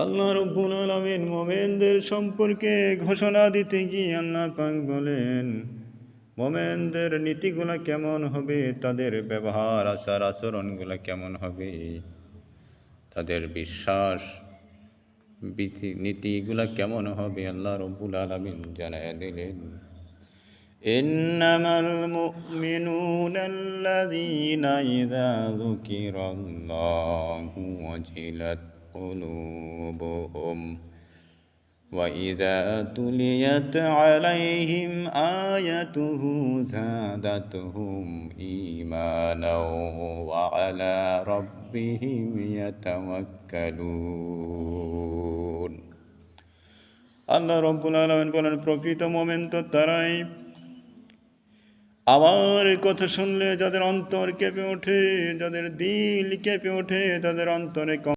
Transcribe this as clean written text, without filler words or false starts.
আল্লাহ রাব্বুল আলামিন মুমিনদের সম্পর্কে ঘোষণা দিতে গিয়ে আল্লাহ পাক বলেন, মুমিনদের নীতিগুলো কেমন হবে, তাদের ব্যবহার আচার আচরণগুলো কেমন হবে, তাদের বিশ্বাস নীতিগুলো কেমন হবে, আল্লাহ রাব্বুল আলামিন জানায় দিলেন, ইন্নামাল মুমিনুনা আল্লাযীনা ইযা যুকিরাল্লাহু ওয়াজিলাত قلوبهم وإذا تليت عليهم آيته زادتهم إيمانا وعلى ربهم يتوكلون আল্লাহ রাব্বুল আলামিন বলেন, প্রকৃত মুমিন তো তারাই আমার কথা শুনলে যাদের অন্তর কেঁপে ওঠে, যাদের দিল কেঁপে ওঠে, তাদের অন্তরে